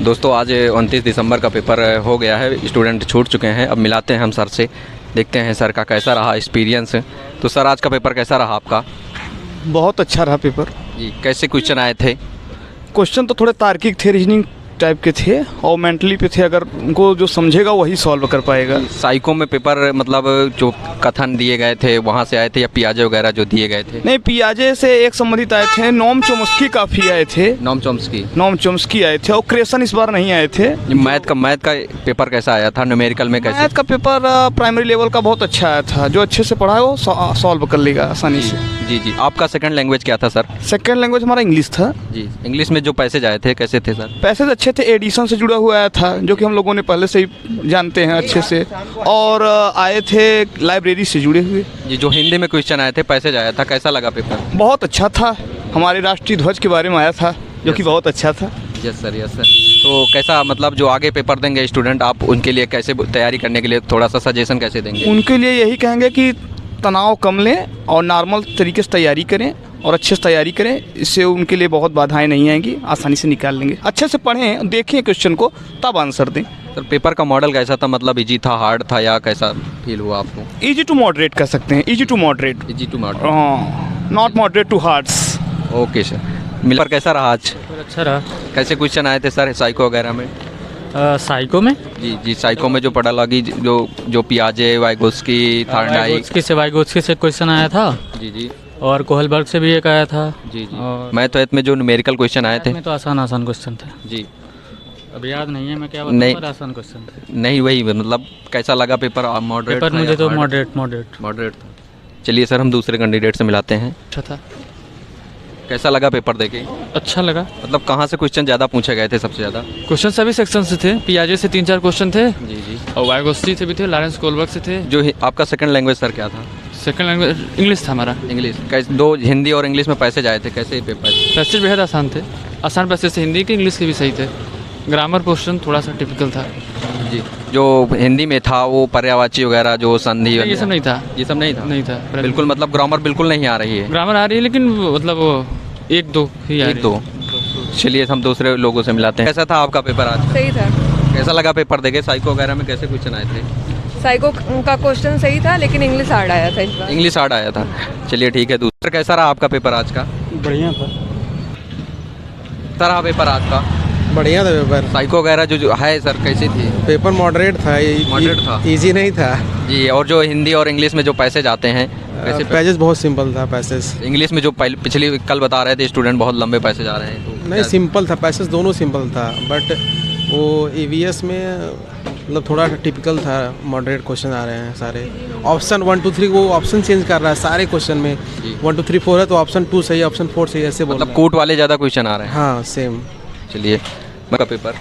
दोस्तों आज 29 दिसंबर का पेपर हो गया है, स्टूडेंट छूट चुके हैं। अब मिलाते हैं हम सर से, देखते हैं सर का कैसा रहा एक्सपीरियंस। तो सर आज का पेपर कैसा रहा आपका? बहुत अच्छा रहा पेपर जी। कैसे क्वेश्चन आए थे? क्वेश्चन तो थोड़े तार्किक थे, रीजनिंग टाइप के थे और मेंटली पे थे। अगर उनको जो समझेगा वही सॉल्व कर पाएगा। साइको में पेपर मतलब जो कथन दिए गए थे वहाँ से आए थे या पियाजे वगैरह जो दिए गए थे? नहीं, पियाजे से एक संबंधित आए थे, नोम चोम्स्की काफ़ी आए थे। नोम चॉम्स्की आए थे और क्रेसन इस बार नहीं आए थे। मैथ का पेपर कैसा आया था? न्यूमेरिकल में कैसे? मैथ का पेपर प्राइमरी लेवल का बहुत अच्छा आया था। जो अच्छे से पढ़ा है वो सॉल्व कर लेगा आसानी से। जी। आपका सेकंड लैंग्वेज क्या था सर? सेकंड लैंग्वेज हमारा इंग्लिश था। जी। इंग्लिश में जो पैसेज आए थे कैसे थे सर? पैसेज अच्छे थे, एडिशन से जुड़ा हुआ आया था जो कि हम लोगों ने पहले से ही जानते हैं अच्छे से, और आए थे लाइब्रेरी से जुड़े हुए। जी। जो हिंदी में क्वेश्चन आए थे, पैसेज आया था, कैसा लगा पेपर? बहुत अच्छा था। हमारे राष्ट्रीय ध्वज के बारे में आया था जो कि बहुत अच्छा था। Yes sir. तो कैसा मतलब जो आगे पेपर देंगे स्टूडेंट, आप उनके लिए कैसे तैयारी करने के लिए थोड़ा सा सजेशन कैसे देंगे? उनके लिए यही कहेंगे कि तनाव कम लें और नॉर्मल तरीके से तैयारी करें और अच्छे से तैयारी करें। इससे उनके लिए बहुत बाधाएं नहीं आएंगी, आसानी से निकाल लेंगे। अच्छे से पढ़ें, देखें क्वेश्चन को, तब आंसर दें। सर पेपर का मॉडल कैसा था? मतलब इजी था, हार्ड था, या कैसा फील हुआ आपको? इजी टू मॉडरेट कह सकते हैं। Easy to moderate, not moderate to hards. Okay sir. Paper कैसा रहा आज? अच्छा रहा। कैसे क्वेश्चन आए थे सर साइको वगैरह में? साइको में? जी। साइको में जो पढ़ा लगी, जो पियाजे, वाइगोत्स्की, थार्नडाइक वाइगोत्स्की से क्वेश्चन आया था। जी। और कोहलबर्ग से भी एक आया था। जी। और मैथ में जो न्यूमेरिकल क्वेश्चन आए थे में तो आसान क्वेश्चन थे। जी। अब याद नहीं है मैं क्या बताऊं, नहीं, पर आसान क्वेश्चन थे। नहीं वही मतलब कैसा लगा पेपर? मॉडरेट पेपर मुझे तो मॉडरेट था। चलिए सर हम दूसरे कैंडिडेट से मिलाते हैं। अच्छा था। कैसा लगा पेपर देके? अच्छा लगा। मतलब कहाँ से क्वेश्चन ज़्यादा पूछे गए थे सबसे ज़्यादा? क्वेश्चन सभी सेक्शन से थे। पियाजे से 3-4 क्वेश्चन थे। जी। और वाइगोत्स्की से भी थे, लॉरेंस कोहलबर्ग से थे। जो आपका सेकंड लैंग्वेज सर क्या था? सेकंड लैंग्वेज इंग्लिश था हमारा। इंग्लिश। कैसे दो हिंदी और इंग्लिश में पैसेज आए थे, कैसे पेपर? पैसेज बेहद आसान थे। आसान पैसेज से हिंदी के, इंग्लिश के भी सही थे। ग्रामर पोर्शन थोड़ा सा टिपिकल था। जी। जो हिंदी में था वो पर्यायवाची वगैरह जो संधि ये सब नहीं था। ये सब नहीं था बिल्कुल। मतलब ग्रामर बिल्कुल नहीं आ रही है? ग्रामर आ रही है लेकिन मतलब वो एक दो ही आ रही है। 1-2। चलिए हम दूसरे लोगों से मिलाते हैं। कैसा था आपका पेपर आज? सही था। कैसा लगा पेपर देके? साइको वगैरह में कैसे क्वेश्चन आए थे? साइको का क्वेश्चन सही था लेकिन इंग्लिश हार्ड आया था इस बार। इंग्लिश हार्ड आया था। चलिए ठीक है। दूसरा कैसा रहा आपका पेपर आज का? बढ़िया था। रहा पेपर आज का? बढ़िया था पेपर। साइको वगैरह जो है सर कैसी थी? पेपर मॉडरेट था। मॉडरेट था। इजी नहीं था। जी। और जो हिंदी और इंग्लिश में जो पैसेज आते हैं कैसे? पैसेज बहुत सिंपल था। पैसेज इंग्लिश में जो पिछली कल बता रहे थे स्टूडेंट बहुत लंबे पैसेज आ रहे हैं, तो नहीं सिंपल था। पैसेज दोनों सिंपल था, बट वो ईवीएस में मतलब थोड़ा टिपिकल था। मॉडरेट क्वेश्चन आ रहे हैं सारे। ऑप्शन 1 2 3 वो ऑप्शन चेंज कर रहा है सारे क्वेश्चन में। 1 2 3 4 है तो ऑप्शन 2 सही, ऑप्शन 4 सही, ऐसे बोल मतलब कोट वाले ज़्यादा क्वेश्चन आ रहे हैं। हाँ सेम। चलिए पेपर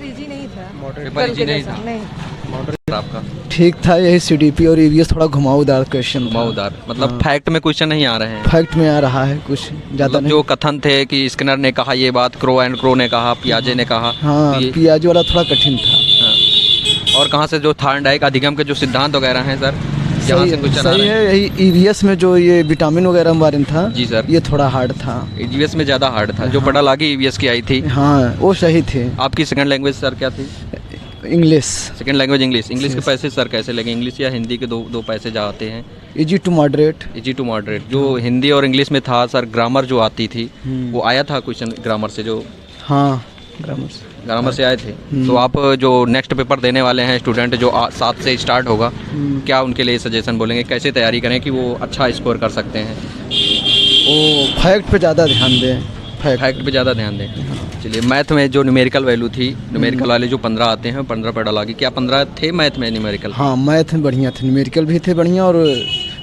इजी नहीं था। पेपर इजी नहीं था आपका? ठीक था। यही सीडीपी और ईवीएस थोड़ा घुमावदार क्वेश्चन था। घुमावदार मतलब फैक्ट में क्वेश्चन नहीं आ रहे हैं? फैक्ट में आ रहा है कुछ ज़्यादा मतलब नहीं। जो कथन थे कि स्किनर ने कहा ये बात, क्रो एंड क्रो ने कहा, पियाजे ने कहा। हाँ, पियाजे वाला थोड़ा कठिन था। हाँ। और कहाँ से जो थार्नडाइक अधिगम के जो सिद्धांत वगैरह हैं सर, यहाँ से क्वेश्चन आ रहे हैं? यही ईवीएस में जो ये विटामिन वगैरह के बारे में था। जी सर। ये थोड़ा हार्ड था। ईवीएस में ज़्यादा हार्ड था। जो पढ़ा लागी ईवीएस की आई थी। हाँ वो सही थे। आपकी सेकंड लैंग्वेज सर क्या थी? English. Second language English. English के पैसेज सर कैसे लगे? इंग्लिश या हिंदी के दो पैसेज आते हैं? Easy to moderate. Easy to moderate. जो हिंदी और इंग्लिश में था सर, ग्रामर जो आती थी वो आया था क्वेश्चन ग्रामर से? जो हाँ ग्रामर से आए थे। तो आप जो नेक्स्ट पेपर देने वाले हैं स्टूडेंट जो 7 से स्टार्ट होगा, क्या उनके लिए सजेशन बोलेंगे? कैसे तैयारी करें कि वो अच्छा स्कोर कर सकते हैं? वो फैक्ट पे ज़्यादा ध्यान दें। फैक्ट पे ज़्यादा ध्यान दें। चलिए मैथ में जो न्यूमेरिकल वैल्यू थी, न्यूमेरिकल वाले जो 15 आते हैं 15 पढ़ा लगी। क्या 15 थे मैथ में न्यूमेरिकल? हाँ मैथ में बढ़िया थे, न्यूमेरिकल भी थे बढ़िया और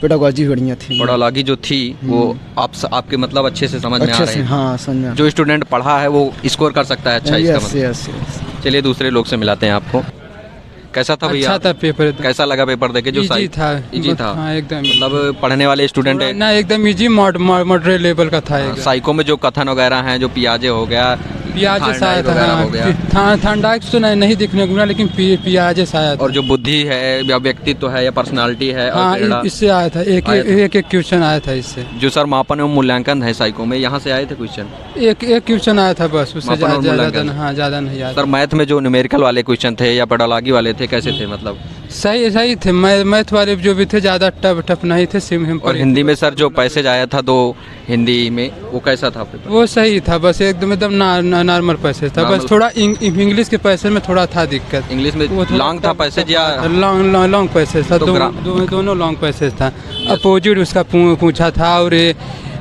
पेडागोजी भी बढ़िया थी। पढ़ा लगी जो थी वो आपके मतलब अच्छे से समझ में आ रही है? हाँ समझ में। जो स्टूडेंट पढ़ा है वो स्कोर कर सकता है अच्छा इसका मतलब? यस। चलिए दूसरे लोग से मिलाते हैं आपको। कैसा था भैया? अच्छा था पेपर। कैसा लगा पेपर देके? जो इजी था। इजी था। हाँ एकदम। मतलब पढ़ने वाले स्टूडेंट ना एकदम इजी मॉडरेट लेवल का था। साइको में जो कथन वगैरह हैं, जो पियाजे हो गया, प्याज जैसा आया थायराइड वगैरह हो गया। था। थायराइड तो नहीं देखने को मिला, लेकिन प्याज जैसा आया था। और जो बुद्धि है या व्यक्तित्व है या पर्सनालिटी है और हाँ, टेढ़ा, इससे आया था। एक क्वेश्चन आया था इससे। जो सर मापन एवं मूल्यांकन है साइको में, यहाँ से आए थे क्वेश्चन? एक क्वेश्चन आया था बस, उससे मापन और मूल्यांकन। ज़्यादा नहीं आया। सर मैथ में जो न्यूमेरिकल वाले क्वेश्चन थे या पेडोलॉजी वाले थे, कैसे थे मतलब? सही थे। मैथ वाले जो भी थे ज़्यादा टफ नहीं थे, सिंपल। और हिंदी में सर जो पैसेज आया था 2 हिंदी में, वो कैसा था पेपर? वो सही था, बस एकदम नॉर्मल पैसेज था। बस थोड़ा इंग्लिश के पैसेज में थोड़ा था दिक्कत। इंग्लिश में लॉन्ग था पैसेज या लॉन्ग पैसेज था? तो दोनों लॉन्ग पैसेज था। अपोजिट उसका पूछा था, और ये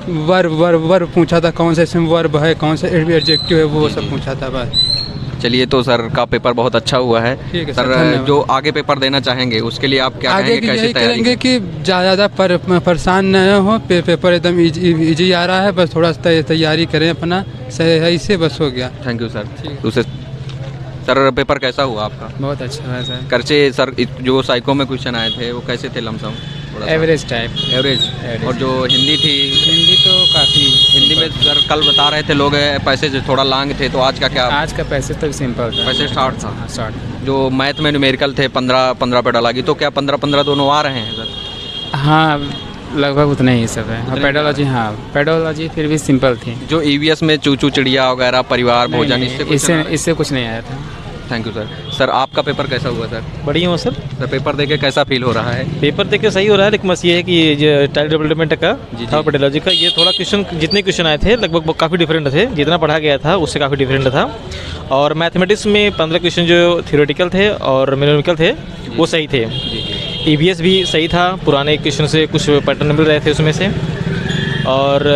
वर्ब पूछा था, कौन सा इसमें वर्ब है, कौन सा एडजेक्टिव है, वो सब पूछा था बस। चलिए, तो सर का पेपर बहुत अच्छा हुआ है। ठीक है सर, धन्यवाद। जो आगे पेपर देना चाहेंगे उसके लिए आप क्या आगे कहेंगे, की कैसे यही तैयारी करेंगे कि ज़्यादा परेशान न हो, पेपर एकदम इजी आ रहा है, बस थोड़ा तैयारी करें अपना सही से, बस हो गया। Thank you sir. दूसरे सर, पेपर कैसा हुआ आपका? बहुत अच्छा है सर। खर्चे सर, जो साइको में क्वेश्चन आए थे वो कैसे थे? Lump sum average type. एवरेज। और जो हिंदी थी, हिंदी तो काफ़ी। हिंदी में सर कल बता रहे थे लोग पैसे थोड़ा लॉन्ग थे, तो आज का क्या? आज का पैसे तो सिंपल था। पैसे स्टार्ट था। शॉर्ट। जो मैथ में न्यूमेरिकल थे 15 पे डाला, तो क्या 15 दोनों आ रहे हैं सर? हाँ, लगभग उतना ही सब है। पेडोलॉजी, हाँ पेडोलॉजी फिर भी सिंपल थी। जो EVS में चूचू चिड़िया वगैरह, परिवार भोजन, इससे कुछ नहीं आया था। Thank you sir. सर, आपका पेपर कैसा हुआ सर? बढ़िया हो सर। सर, पेपर देके कैसा फील हो रहा है? पेपर देख के सही हो रहा है, लेकिन बस ये है कि ये टाइल डेवलपमेंट का जी। था, पेडोलॉजी का, ये थोड़ा क्वेश्चन, जितने क्वेश्चन आए थे लगभग काफ़ी डिफरेंट थे, जितना पढ़ा गया था उससे काफ़ी डिफरेंट था। और मैथमेटिक्स में 15 क्वेश्चन जो थियोरेटिकल थे और न्यूमेरिकल थे वो सही थे। EVS भी सही था, पुराने क्वेश्चन से कुछ पैटर्न मिल रहे थे उसमें से। और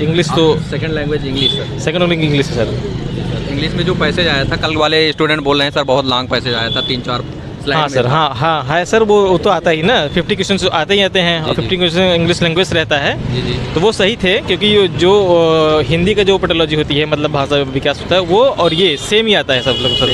इंग्लिश तो second language English sir? Second language English है सर। इंग्लिश में जो पैसेज आया था, कल वाले स्टूडेंट बोल रहे हैं सर बहुत लॉन्ग पैसेज आया था, 3-4 स्लाइड। हाँ सर, हाँ है सर, वो तो आता ही ना, 50 क्वेश्चन आते ही आते हैं, और 50 क्वेश्चन इंग्लिश लैंग्वेज रहता है। जी। तो वो सही थे, क्योंकि जो हिंदी का जो पेडोलॉजी होती है, मतलब भाषा विकास होता है, वो और ये सेम ही आता है सब लोग सर,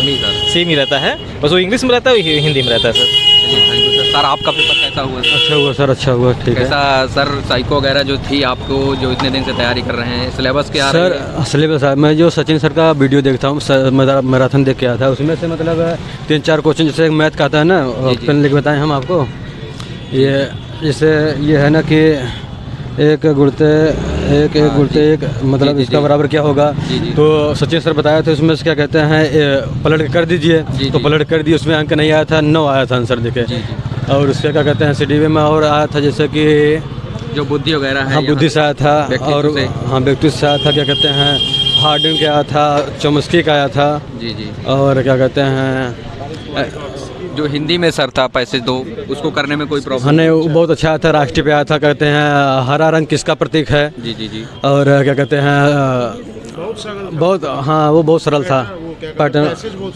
सेम ही रहता है, बस वो इंग्लिश में रहता है, हिंदी में रहता है सर। Thank you sir. आपका पेपर कैसा हुआ? अच्छा हुआ सर, अच्छा हुआ, ठीक है। कैसा सर, साइको वगैरह जो थी आपको, जो इतने दिन से तैयारी कर रहे हैं, सिलेबस क्या सर? सिलेबस मैं जो सचिन सर का वीडियो देखता हूँ, मैराथन देख के आया था, उसमें से मतलब 3-4 क्वेश्चन, जैसे मैथ का आता है ना, पेन लिख बताएं हम आपको, ये जैसे ये है ना कि एक गुणते एक मतलब इसका बराबर क्या होगा, तो सचिन सर बताया था, उसमें से क्या कहते हैं, पलट कर दीजिए, तो पलट कर दिए, उसमें अंक नहीं आया था, 9 आया था आंसर देखे। और उसके क्या कहते हैं, CDV में और आया था, जैसे कि जो बुद्धि वगैरह है, हाँ बुद्धि से आया था, और हाँ व्यक्ति से आया था, क्या कहते हैं, हार्डिंग का आया था, चॉम्स्की का आया था। जी। और क्या कहते हैं, जो हिंदी में सर था पैसेज 2, उसको करने में कोई प्रॉब्लम? नहीं, वो बहुत अच्छा आया था, राष्ट्रीय पे आया था, कहते हैं हरा रंग किसका प्रतीक है। जी। और क्या कहते हैं, बहुत, हाँ वो बहुत सरल था, पैटर्न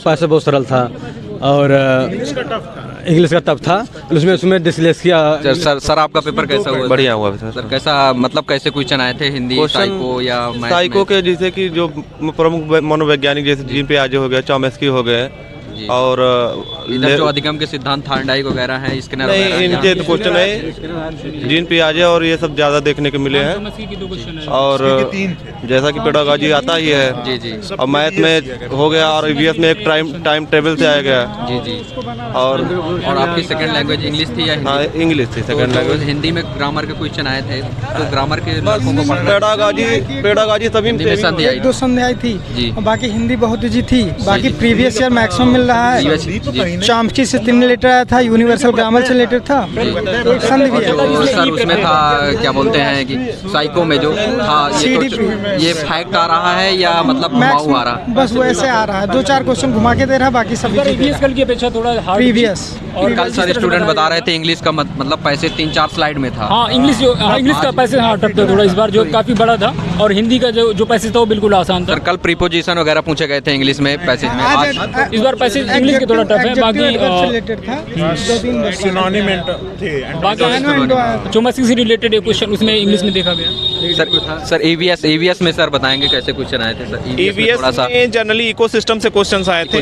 पैसे बहुत सरल था, और इंग्लिश का टफ था, उसमें डिस्लेक्सिया। सर आपका पेपर कैसा हुआ? बढ़िया हुआ सर। कैसा मतलब कैसे क्वेश्चन आए थे हिंदी साइको या मैथ? साइको के जैसे कि जो प्रमुख मनोवैज्ञानिक जैसे जीन पियाजे हो गए, चॉम्स्की हो गए, और इधर जो अधिगम के सिद्धांत थार्डाइक वगैरह है, स्किनर वगैरह, नहीं इनके तो क्वेश्चन है, जीन पियाजे और ये सब ज़्यादा देखने को मिले हैं। और जैसा कि पेडागॉजी आता ही है जी। और मैथ में हो गया, और EVS में एक टाइम टेबल से आया गया। जी। और आपकी सेकंड लैंग्वेज इंग्लिश थी या हिंदी? हाँ, इंग्लिश थी सेकंड लैंग्वेज। हिंदी में ग्रामर के क्वेश्चन आए थे, तो ग्रामर के पेडागॉजी सभी हिंदी में संधि आई, 2 संधि आई थी, बाकी हिंदी बहुत ईजी थी, बाकी प्रीवियस ईयर मैक्सिमम मिल रहा है। चॉम्स्की से 3 लेटर आया था, यूनिवर्सल ग्रामर से लेटर था, संधि भी है। सर उसमें था, क्या बोलते हैं कि साइको में जो था, ये फैक्ट आ रहा है या मतलब घुमाऊ आ रहा है? बस वो ऐसे आ रहा है, 2-4 क्वेश्चन घुमा के दे रहा है, बाकी सब कल की अपेक्षा थोड़ा प्रीवियस। और कल सर स्टूडेंट बता रहे थे इंग्लिश का मतलब पैसे 3-4 स्लाइड में था। हाँ, इंग्लिश का पैसे टफ था थोड़ा इस बार, जो काफ़ी बड़ा था, और हिंदी का जो पैसे था वो बिल्कुल आसान था। सर कल प्रीपोजिशन वगैरह पूछे गए थे इंग्लिश में पैसेज में, इस बार पैसेज इंग्लिश के थोड़ा टफ है, बाकी चॉम्स्की से रिलेटेड एक क्वेश्चन उसमें इंग्लिश में देखा गया। सर EVS में सर बताएंगे कैसे क्वेश्चन आए थे सर? EVS में जनरली इकोसिस्टम से क्वेश्चंस आए थे,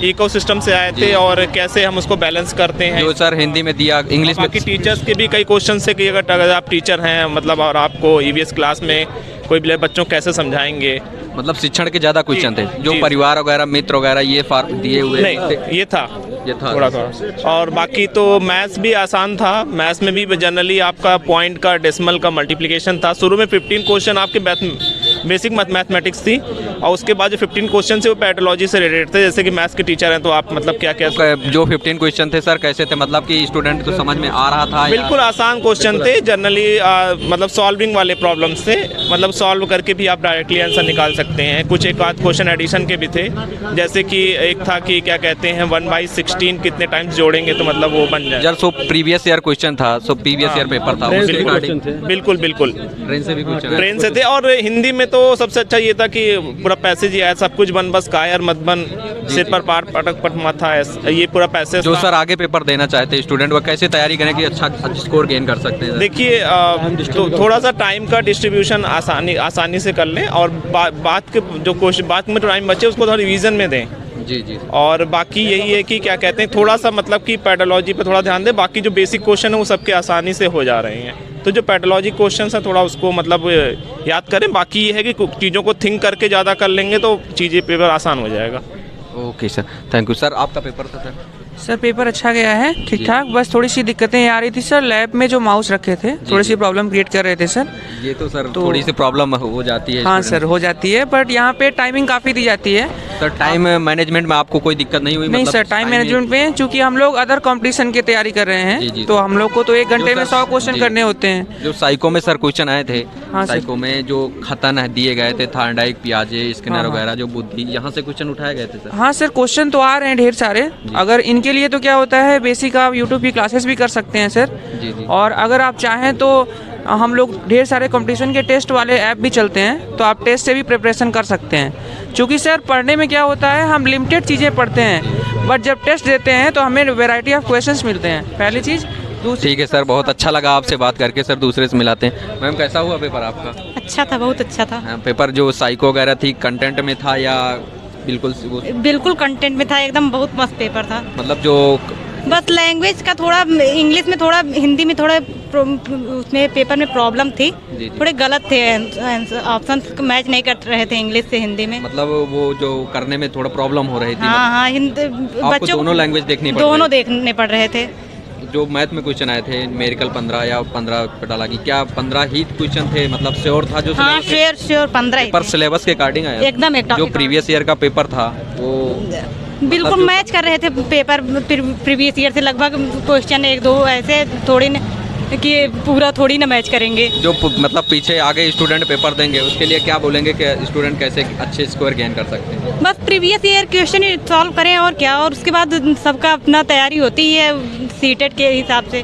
इकोसिस्टम से आए थे, और कैसे हम उसको बैलेंस करते हैं, जो सर हिंदी में दिया। इंग्लिश में बाकी टीचर्स के भी कई क्वेश्चन है कि अगर आप टीचर हैं मतलब, और आपको EVS क्लास में कोई भी बच्चों कैसे समझाएंगे, मतलब शिक्षण के ज़्यादा क्वेश्चन थे, जो जी। परिवार वगैरह मित्र वगैरह ये दिए हुए नहीं, ये था थोड़ा थोड़ा। और बाकी तो मैथ्स भी आसान था। मैथ्स में भी जनरली आपका पॉइंट का, डेसिमल का मल्टीप्लिकेशन था। शुरू में 15 क्वेश्चन आपके बेसिक मैथमेटिक्स थी, और उसके बाद जो 15 क्वेश्चन थे वो पैथोलॉजी से रिलेटेड थे। जैसे कि मैथ्स के टीचर हैं तो आप मतलब क्या क्या जो 15 क्वेश्चन थे सर कैसे थे, मतलब कि स्टूडेंट को समझ में आ रहा था? बिल्कुल आसान क्वेश्चन थे जनरली, मतलब सॉल्विंग वाले प्रॉब्लम्स थे। मतलब सॉल्व करके भी आप डायरेक्टली आंसर निकाल सकते हैं। कुछ एक आध क्वेश्चन एडिशन के भी थे, जैसे कि एक था कि क्या कहते हैं 1/16 कितने टाइम्स जोड़ेंगे तो मतलब वो बन जाए। जब सो प्रीवियस ईयर क्वेश्चन था, सो प्रीवियस ईयर पेपर था उसके रिगार्डिंग। बिल्कुल बिल्कुल ट्रेन से भी क्वेश्चन, ट्रेन से थे। और हिंदी में तो सबसे अच्छा ये था कि पूरा पैसेज ही आया, सब कुछ बन बस कायर मत बन, सिर पर पार पटक पट माथा, ये पूरा पैसेज। जो सर आगे पेपर देना चाहते हैं स्टूडेंट, वो कैसे तैयारी करें कि अच्छा स्कोर गेन कर सकते हैं? देखिए तो थोड़ा सा टाइम का डिस्ट्रीब्यूशन आसानी से कर लें, और बात के जो क्वेश्चन बात में टाइम बचे उसको थोड़ा रिवीजन में दें। जी जी। और बाकी यही है कि क्या कहते हैं थोड़ा सा मतलब कि पैथोलॉजी पे थोड़ा ध्यान दें। बाकी जो बेसिक क्वेश्चन है वो सबके आसानी से हो जा रहे हैं। तो जो पैथोलॉजी क्वेश्चन है थोड़ा उसको मतलब याद करें। बाकी ये है कि चीज़ों को थिंक करके ज़्यादा कर लेंगे तो चीज़ें पेपर आसान हो जाएगा। Okay sir, thank you sir. आपका पेपर था सर? सर पेपर अच्छा गया है, ठीक ठाक। बस थोड़ी सी दिक्कतें आ रही थी सर, लैब में जो माउस रखे थे थोड़ी सी प्रॉब्लम क्रिएट कर रहे थे सर। ये तो सर थोड़ी सी प्रॉब्लम हो जाती है। हाँ सर हो जाती है, बट यहाँ पे टाइमिंग काफ़ी दी जाती है। सर टाइम मैनेजमेंट में आपको कोई दिक्कत नहीं हुई? नहीं सर, टाइम मैनेजमेंट में चूंकि हम लोग अदर कंपटीशन की तैयारी कर रहे हैं तो हम लोग को तो 1 घंटे में 100 क्वेश्चन करने होते हैं। जो साइको में सर क्वेश्चन आए थे, हाँ साइको में जो खतन दिए गए थे, थार्डाइक, पियाजे, स्किनर वगैरह, जो बुद्धि, यहाँ से क्वेश्चन उठाए गए थे सर? हाँ सर क्वेश्चन तो आ रहे हैं ढेर सारे। अगर इनके लिए तो क्या होता है बेसिक आप यूट्यूब की क्लासेस भी कर सकते हैं सर। जी। और अगर आप चाहें तो हम लोग ढेर सारे कंपटीशन के टेस्ट वाले ऐप भी चलते हैं, तो आप टेस्ट से भी प्रिपरेशन कर सकते हैं। क्योंकि सर पढ़ने में क्या होता है, हम लिमिटेड चीज़ें पढ़ते हैं, बट जब टेस्ट देते हैं तो हमें वैरायटी ऑफ क्वेश्चंस मिलते हैं, पहली चीज़। ठीक है सर, बहुत अच्छा लगा आपसे बात करके सर। दूसरे से मिलाते हैं। मैम कैसा हुआ पेपर आपका? अच्छा था, बहुत अच्छा था। पेपर जो साइको वगैरह थी कंटेंट में था या बिल्कुल कंटेंट में था, एकदम बहुत मस्त पेपर था। मतलब जो बस लैंग्वेज का थोड़ा, इंग्लिश में थोड़ा, हिंदी में थोड़ा उसमें पेपर में प्रॉब्लम थी। थोड़े गलत थे, ऑप्शन मैच नहीं कर रहे थे इंग्लिश से हिंदी में। मतलब वो जो करने में थोड़ा प्रॉब्लम हो रही थी। हाँ, बच्चों दोनों लैंग्वेज देखनी पड़ दोनों देखने पड़ रहे थे। जो मैथ में क्वेश्चन आए थे मेरिकल 15 या 15 पेटाला की, क्या 15 ही क्वेश्चन थे? मतलब श्योर था जो? हाँ श्योर 15 पर सिलेबस के अकॉर्डिंग आया एकदम। जो प्रीवियस ईयर का पेपर था वो बिल्कुल मैच कर रहे थे पेपर प्रीवियस ईयर से। लगभग क्वेश्चन 1-2 ऐसे थोड़ी कि पूरा थोड़ी ना मैच करेंगे। जो मतलब पीछे आगे स्टूडेंट पेपर देंगे उसके लिए क्या बोलेंगे कि स्टूडेंट कैसे अच्छे स्कोर गेन कर सकते हैं? बस प्रीवियस ईयर क्वेश्चन सॉल्व करें और क्या, और उसके बाद सबका अपना तैयारी होती है सीटेट के हिसाब से।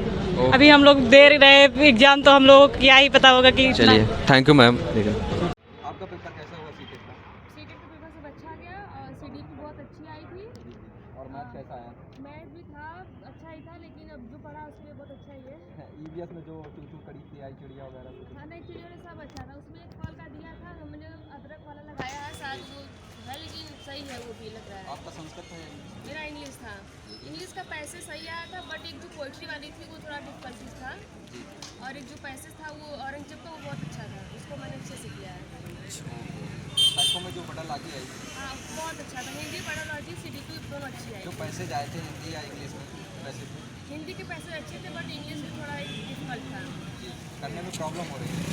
अभी हम लोग दे रहे एग्जाम, तो हम लोग क्या ही पता होगा कि। चलिए थैंक यू मैम। आपका पेपर कैसा हुआ सीटेट का? सीटेट का पेपर सब अच्छा गया और सीडी भी बहुत अच्छी आई थी। और मैथ कैसा आया? मैथ भी था, अच्छा ही था, लेकिन अब जो पढ़ा उसमें बहुत अच्छा ही है। ईवीएस में जो चूचू कड़ी थी, आई चिड़िया वगैरह? हाँ नहीं, चिड़िया सब अच्छा था। उसमें एक फल का दिया था, हमने अदरक वाला लगाया है, शायद वो है, लेकिन सही है वो भी लग रहा है। आपका संस्कृत था? मेरा इंग्लिश था। इंग्लिश का पैसेज सही आया था, बट एक जो पोइट्री वाली थी वो थोड़ा डिफिकल्टी था, और एक जो पैसेज था वो औरंगजेब का, वो बहुत अच्छा था, उसको मैंने अच्छे से किया है। साइको में जो पेटालॉजी आई? हाँ बहुत अच्छा था। हिंदी पेटालॉजी सीडीपी दोनों अच्छी आई। जो पैसेज आए थे हिंदी या इंग्लिश में पैसेज? हिंदी के पैसेज अच्छे थे, बट इंग्लिश में थोड़ा डिफिकल्ट था। करने में प्रॉब्लम हो रही है।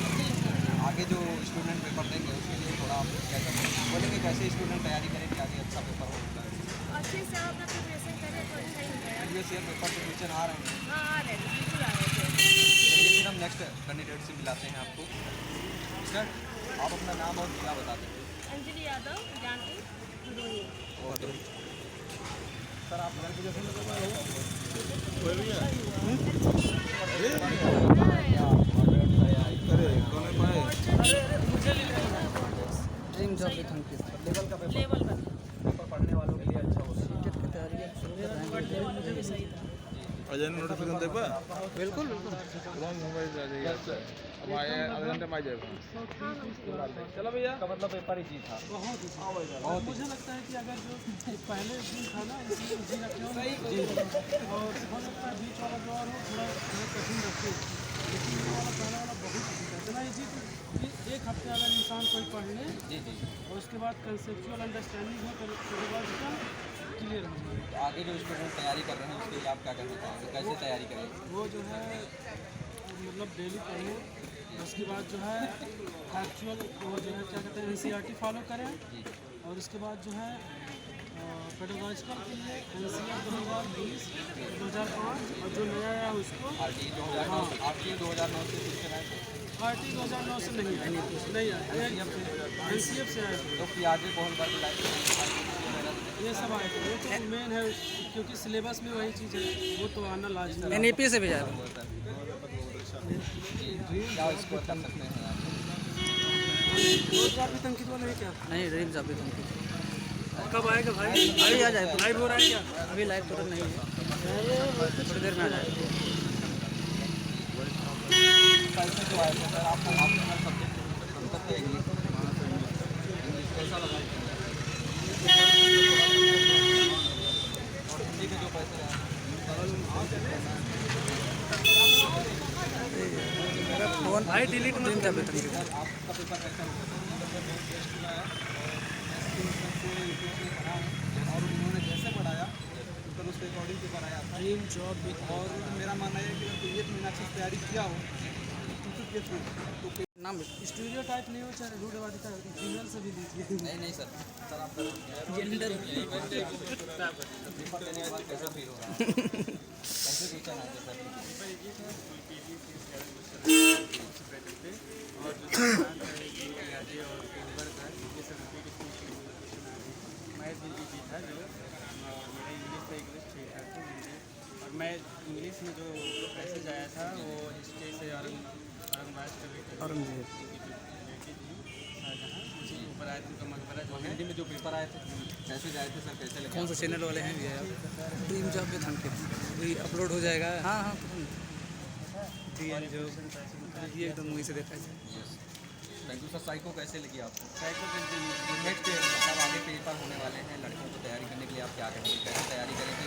आगे जो स्टूडेंट पेपर देंगे उसके लिए थोड़ा आप कैसे बोलेंगे, कैसे स्टूडेंट तैयारी करें कि आगे अच्छा पेपर होता है? अच्छे से आप अपना प्रिपरेशन करें तो अच्छा ही होता है। प्रीवियस ईयर पेपर के क्वेश्चन आ रहे हैं? हाँ आ रहे थे, बिल्कुल आ रहे थे। चलिए फिर हम नेक्स्ट कैंडिडेट से मिलाते हैं आपको। सर आप अपना नाम और जिला बता दें। अंजलि यादव, जानकी भदोही। सर आप घर की लेवल का पेपर पढ़ने वालों के लिए अच्छा होता है। सीटेट की तैयारी शुरू कर रहे हैं, सही था। अजय नोटिफिकेशन दे पा? बिल्कुल अब आए आधे घंटे में आ जाएगा। चलो भैया का मतलब पेपर इजी था। बहुत मुझे लगता है कि अगर जो पहले दिन था ना उसमें इजी रखे हो, और हो सकता है बीच वाला जो और हो थोड़ा कठिन रखे। लेकिन ये वाला पहला वाला बहुत इतना ईजी तो ये एक हफ्ते वाला इंसान कोई पढ़ ले और उसके बाद कंसेप्चुअल अंडरस्टैंडिंग हो पेडागॉजिकल क्लियर हो जाए। तो आगे जो स्टूडेंट तैयारी कर रहे हैं उसके लिए आप क्या कहना चाहेंगे, कैसे तैयारी करें? वो जो है मतलब डेली पढ़ें, उसके बाद जो है एक्चुअल वो जो है क्या कहते हैं NCERT फॉलो करें और उसके बाद जो है पेडागॉजिकल के लिए NCERT 2020 2005 और जो नया आया उसको RT 2009 से कुछ कराएं? RT 2009 से नहीं आया, नहीं आया, NCF से आया। तो पियाजे कौन बात ये सब आए थे, ये तो मेन है क्योंकि सिलेबस में वही चीज़ है, वो तो आना लाजमी है। NEP से भी ज़्यादा क्या इसको कर सकते हैं? रोज आप भी तंकित वाले हैं क्या? नहीं, ड्रीम्स अभी तंकित कब आएगा भाई? अभी आ जाए, लाइव हो रहा है क्या? अभी लाइव तुरंत नहीं है, थोड़ी देर में आ जाए। कैसे जो आए थे सर आपको आपने हर सब्जेक्ट संतत है इंग्लिश कैसा लगा? और हिंदी के जो पैसे हैं मेरा फोन भाई डिलीट मत कर। आपका पेपर कैसा और उन्होंने जैसे पढ़ाया तो उसके अकॉर्डिंग पेपर आया था। ड्रीम जॉब भी और मेरा मानना है कि अगर कोई 1 महीना अच्छी तैयारी किया हो तो नाम स्टूडियो टाइप नहीं हो चाहे रूढ़ वादिता फीमेल से भी दीजिए। नहीं सर आप जेंडर पेपर देने के बाद कैसा फील हो रहा है? कैसे क्वेश्चन आते सर? और मैं इंग्लिश में जो पैसेज आया था वो हिस्ट्री से औरंगाबाद के औरंगजेब ऊपर आए थे तो मकबरा जो है हिंदी में जो पेपर आए थे कैसे जाए थे सर, कैसे लगे? कौन से चैनल वाले हैं ये आप? ड्रीम जॉब पे थंकित अभी अपलोड हो जाएगा। हाँ हाँ ड्रीम जॉब ये एकदम वहीं से देखा है। Thank you sir. साइको कैसे लगी आपको? साइको नेक्स्ट मतलब आगे पेपर होने वाले हैं, लड़कों को तैयारी करने के लिए आप क्या करेंगे, कैसे तैयारी करेंगे?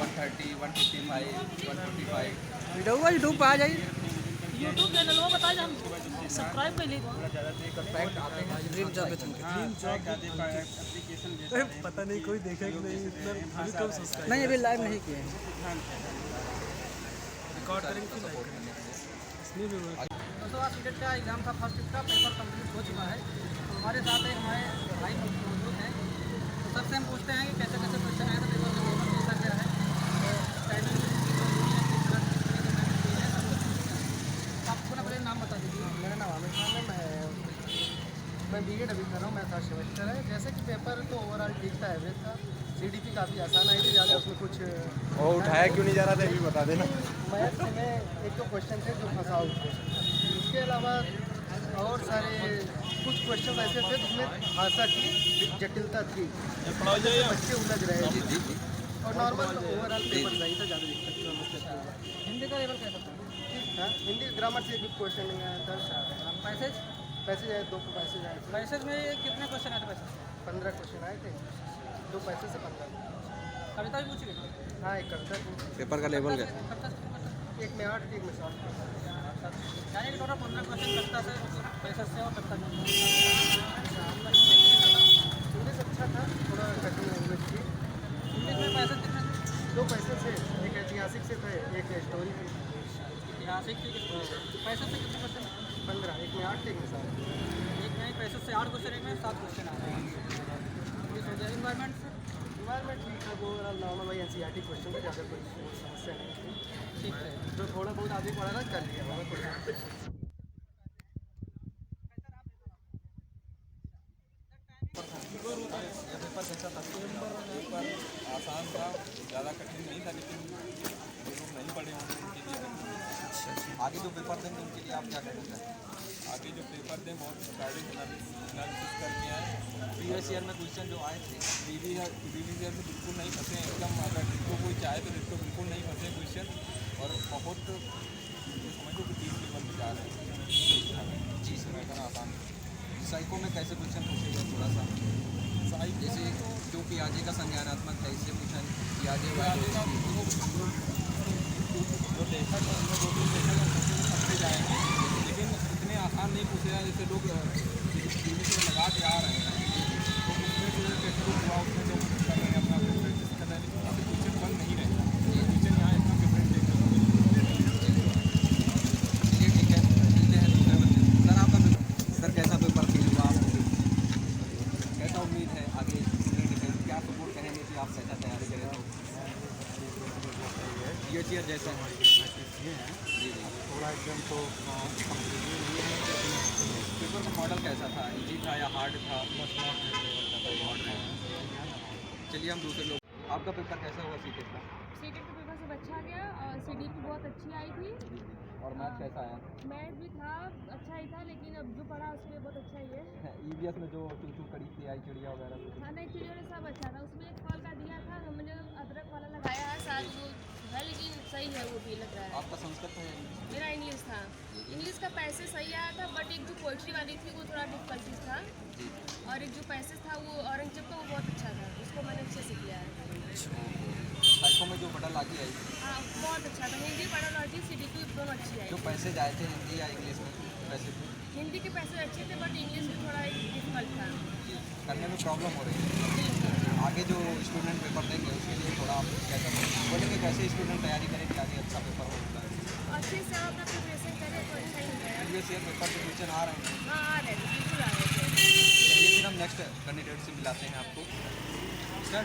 उनका 130 155 145 वीडियो यूट्यूब पर आ जाइए, यूट्यूब चैनल वो बताइए, हम सब्सक्राइब कर लीजिए। ड्रीम जॉब पे थंकित पता नहीं कोई देखेगा नहीं, इतना अभी कब सब्सक्राइब नहीं, अभी लाइव नहीं किए हैं। रिकॉर्ड करेंगे इसमें भी तो आज सीटेट का एग्ज़ाम था, फर्स्ट का पेपर कंप्लीट हो चुका है। हमारे साथ एक हमारे भाई मौजूद हैं, तो सबसे हम पूछते हैं कि कैसे कैसे क्वेश्चन आया था पेपर में, कैसा क्या है टाइमिंग, आप अपना पहले नाम बता दीजिए। मेरा नाम आमिर खान है, मैं BEd अभी कर रहा हूँ, मैं फर्स्ट सेमेस्टर है। जैसे कि पेपर तो ओवरऑल ठीक था, एवरेज था। CDP काफ़ी आसान आई थी, ज़्यादा उसमें कुछ वो उठाया क्यों नहीं जा रहा था, अभी बता देना। मैथ में एक तो क्वेश्चन थे जो फंसाओ थे, इसके अलावा और सारे कुछ क्वेश्चन ऐसे थे जिसमें भाषा की जटिलता थी, बच्चे उलझ रहे थे। और नॉर्मल ओवरऑल पेपर सही था, ज़्यादा दिक्कत नहीं। हिंदी का लेवल कैसा था? ठीक था, हिंदी ग्रामर से भी क्वेश्चन नहीं आया था। पैसेज आए 2 पैसेज आए थे। पैसेज में कितने क्वेश्चन आए थे? पैसेज 15 क्वेश्चन आए थे, 2 पैसे से 15। कविता भी पूछी गई? हाँ, एक कविता पेपर का लेवल क्या? एक में 8 एक में 7। यानी कि टोटल 15 क्वेश्चन कविता से, पैसेज से और कविता में। इंग्लिश अच्छा था, थोड़ा कठिन लैंग्वेज थी। इंग्लिश में पैसेज कितने थे? 2 पैसे से, एक ऐतिहासिक से थे, एक स्टोरी थी। ऐतिहासिक थी, पैसेज से कितने क्वेश्चन? 15, एक में 8 एक में 7। एक में पैसेज से 8 क्वेश्चन, एक में 7 क्वेश्चन आ रहे हैं। इन्वायरमेंट ठीक था, वो नॉर्मल वही NCERT क्वेश्चन थे, ज़्यादा कोई समस्या नहीं थी। ठीक है, जो थोड़ा बहुत आगे पढ़ा था कर लिया होगा कोई। पेपर कैसा था? पेपर आसान था, ज़्यादा कठिन नहीं था, लेकिन जो लोग नहीं पढ़े होंगे उनके लिए आगे जो पेपर देंगे उनके लिए आप क्या कहना चाहेंगे? आगे जो पेपर दें बहुत गाइडेंस एनालिसिस करके आए। प्रीवियस ईयर में क्वेश्चन जो आए थे प्रीवियस ईयर में बिल्कुल नहीं फंसे एकदम, अगर जिसको कोई चाहे तो जिसको बिल्कुल नहीं फंसे क्वेश्चन, और बहुत समझो कि 3 लेवल में जा रहे हैं। जी सर, इतना आसान। साइको में कैसे क्वेश्चन पूछेगा थोड़ा सा? जैसे जो पियाजे का संज्ञानात्मक है, इससे पूछा पियाजे जो देखा तो उनमें 2-3 क्वेश्चन समझे जाएंगे, लेकिन इतने आसान नहीं पूछे जाए जैसे लोग टीवी से लगा के आ रहे हैं। तो उसमें जो टेक्स्ट बुक हुआ उसमें जो कर रहे हैं अपना प्रैक्टिस कर रहे हैं, लेकिन वहाँ से क्वेश्चन बन नहीं रहे। क्वेश्चन यहाँ एकदम डिफरेंट देखने को मिले। चलिए ठीक है, मिलते हैं दूसरे बच्चे। सर आपका सर कैसा पेपर फील हुआ आपको? कैसा उम्मीद है आगे डिफेंस? क्या सपोर्ट करेंगे कि आप कैसा तैयारी करें? तो ये चीज़ जैसा जी जी थोड़ा एकदम तो पेपर का मॉडल कैसा था? इजी था या हार्ड था? चलिए हम दूसरे लोग, आपका पेपर कैसा हुआ सीटेट का? सीटेट का पेपर सब अच्छा गया और सीडीपी बहुत अच्छी आई थी। और मैथ कैसा आया? मैथ भी था, अच्छा ही था, लेकिन अब जो पढ़ा उसमें बहुत अच्छा ही है। EVS में जो चूचू कड़ी थी आई चिड़िया वगैरह? हाँ नहीं, चिड़िया सब अच्छा था। उसमें एक फल का दिया था, हमने अदरक वाला लगाया है, शायद वो है, लेकिन सही है वो भी लग रहा है। आपका संस्कृत था? मेरा इंग्लिश था। इंग्लिश का पैसेज सही आया था, बट एक जो पोइट्री वाली थी वो थोड़ा डिफिकल्टीज था, और एक जो पैसेज था वो औरंगजेब का वो बहुत अच्छा था, उसको मैंने अच्छे से किया है। साइको में जो पेडालॉजी आई? हाँ बहुत अच्छा था। हिंदी पेडालॉजी सीडीपी दोनों अच्छी आई। जो पैसेज आए थे हिंदी या इंग्लिश में पैसेज? हिंदी के पैसेज अच्छे थे, बट इंग्लिश में थोड़ा डिफिकल्ट था, करने में प्रॉब्लम हो रही है। आगे जो स्टूडेंट पेपर देंगे उसके लिए थोड़ा आप कैसा बोलेंगे, कैसे स्टूडेंट तैयारी करें कि आगे अच्छा पेपर होगा? अच्छे से आप अपना प्रिपरेशन करें तो अच्छा ही होगा। प्रीवियस ईयर पेपर के क्वेश्चन आ रहे हैं? हाँ आ रहे थे, बिल्कुल आ रहे थे। चलिए फिर हम नेक्स्ट कैंडिडेट से मिलाते हैं आपको। सर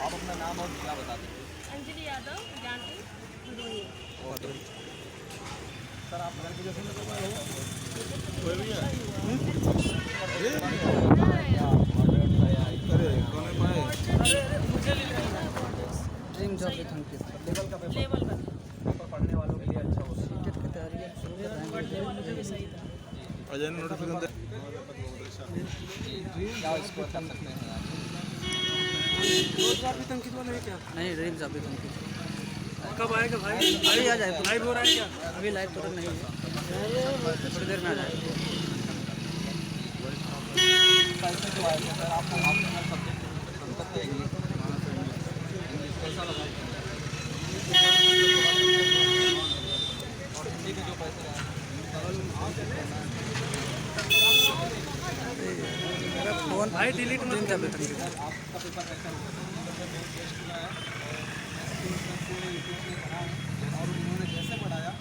आप अपना नाम और क्या बता दें? अंजलि यादव, ज्ञानपुर भदोही। सर आप ग्रेजुएशन में dream job with Ankit level का पेपर पढ़ने वालों के लिए अच्छा होता है। सीटेट की तैयारी शुरू कर रहे हैं। अजय नोटिफिकेशन क्या स्कोर कर सकते हैं आप? अंकित वाला है क्या? नहीं, ड्रीम जॉब विद अंकित। कब आएगा भाई? अभी आ जाए। लाइव हो रहा है क्या? अभी लाइव तो नहीं है, थोड़ी देर में आ जाए। कैसे जो आए थे सर आपको? आपने हर सब्जेक्ट संस्कृत है, इंग्लिश कैसा लगा? और हिंदी में जो पैसे आए मेरा फोन भाई डिलीट मत कर दे। आपका पेपर कैसा हुआ? और उन्होंने जैसे पढ़ाया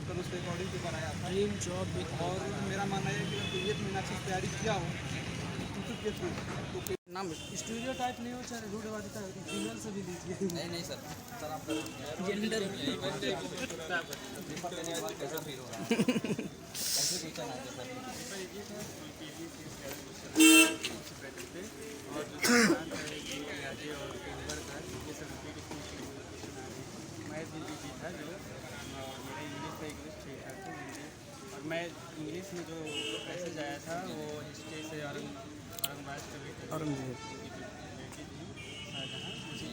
तो उसके अकॉर्डिंग पेपर आया था। ड्रीम जॉब विद, और मेरा मानना है कि प्रीवियस में अच्छी तैयारी किया हो के थ्रू तो नाम स्टूडियो टाइप नहीं हो, चाहे रूट वाली था, फीमेल से भी लीजिए। नहीं सर, सर आप जेंडर पेपर देने के बाद कैसा फील हो रहा है? कैसे क्वेश्चन आए थे सर? मैं इंग्लिश में जो पैसेज आया था वो हिस्ट्री से औरंगजेब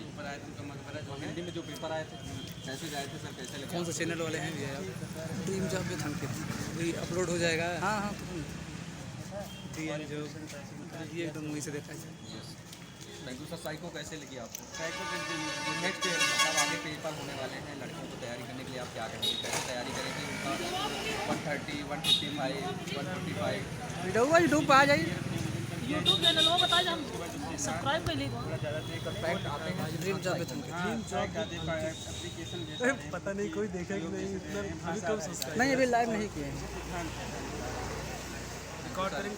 ऊपर आए थे, उनका मकबरा जो हिंदी में जो पेपर आए थे कैसे आए थे सर? कैसे लगे? कौन से चैनल वाले हैं भैया? ड्रीम जॉब विद अंकित वही अपलोड हो जाएगा। हाँ हाँ जो ये एकदम वहीं से देखा जाए। Thank you sir. साइको कैसे लगी आपको? साइको नेक्स्ट मतलब आगे पेपर होने वाले हैं, लड़कों को तैयारी करने के लिए आप क्या करेंगे? कैसे तैयारी करें कि उनका 130, 155, 155? यूट्यूब पर आ जाइए, यूट्यूब चैनल वो बता हम सब्सक्राइब कर लीजिए। फैक्ट आते हैं ड्रीम जॉब विद अंकित। पता नहीं कोई देखेगा कि नहीं, इतना अभी कब सब्सक्राइब नहीं, अभी लाइव नहीं किए हैं। रिकॉर्ड करेंगे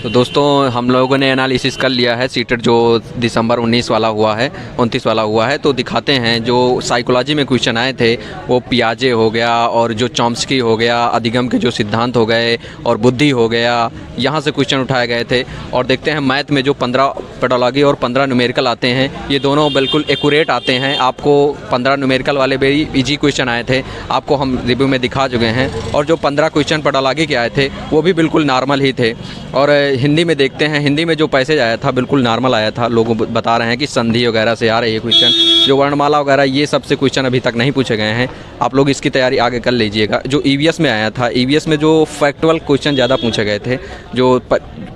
तो दोस्तों हम लोगों ने एनालिसिस कर लिया है सीटेट जो दिसंबर 19 वाला हुआ है, 29 वाला हुआ है। तो दिखाते हैं जो साइकोलॉजी में क्वेश्चन आए थे वो पियाजे हो गया, और जो चॉम्स्की हो गया, अधिगम के जो सिद्धांत हो गए, और बुद्धि हो गया, यहाँ से क्वेश्चन उठाए गए थे। और देखते हैं मैथ में जो 15 पेडोलॉजी और 15 न्यूमेरिकल आते हैं, ये दोनों बिल्कुल एक्यूरेट आते हैं। आपको 15 न्यूमेरिकल वाले भी इजी क्वेश्चन आए थे, आपको हम रिव्यू में दिखा चुके हैं। और जो 15 क्वेश्चन पेडोलॉजी के आए थे वो भी बिल्कुल नॉर्मल ही थे। और हिंदी में देखते हैं, हिंदी में जो पैसेज आया था बिल्कुल नॉर्मल आया था। लोग बता रहे हैं कि संधि वगैरह से आ रही है क्वेश्चन, जो वर्णमाला वगैरह ये सब से क्वेश्चन अभी तक नहीं पूछे गए हैं। आप लोग इसकी तैयारी आगे कर लीजिएगा। जो ईवीएस में आया था, ईवीएस में जो फैक्चुअल क्वेश्चन ज़्यादा पूछे गए थे, जो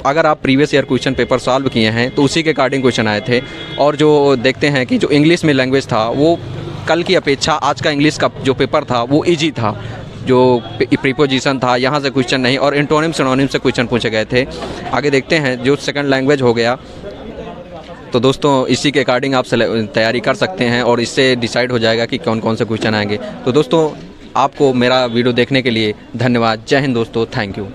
अगर आप previous year question paper solve किए हैं तो उसी के अकॉर्डिंग क्वेश्चन आए थे। और जो देखते हैं कि जो इंग्लिश में लैंग्वेज था वो कल की अपेक्षा आज का इंग्लिश का जो पेपर था वो ईजी था। जो प्रीपोजिशन था यहाँ से क्वेश्चन नहीं, और एंटोनिम सिनोनिम से क्वेश्चन पूछे गए थे। आगे देखते हैं जो सेकंड लैंग्वेज हो गया, तो दोस्तों इसी के अकॉर्डिंग आप तैयारी कर सकते हैं और इससे डिसाइड हो जाएगा कि कौन कौन से क्वेश्चन आएंगे। तो दोस्तों आपको मेरा वीडियो देखने के लिए धन्यवाद। जय हिंद दोस्तों, थैंक यू।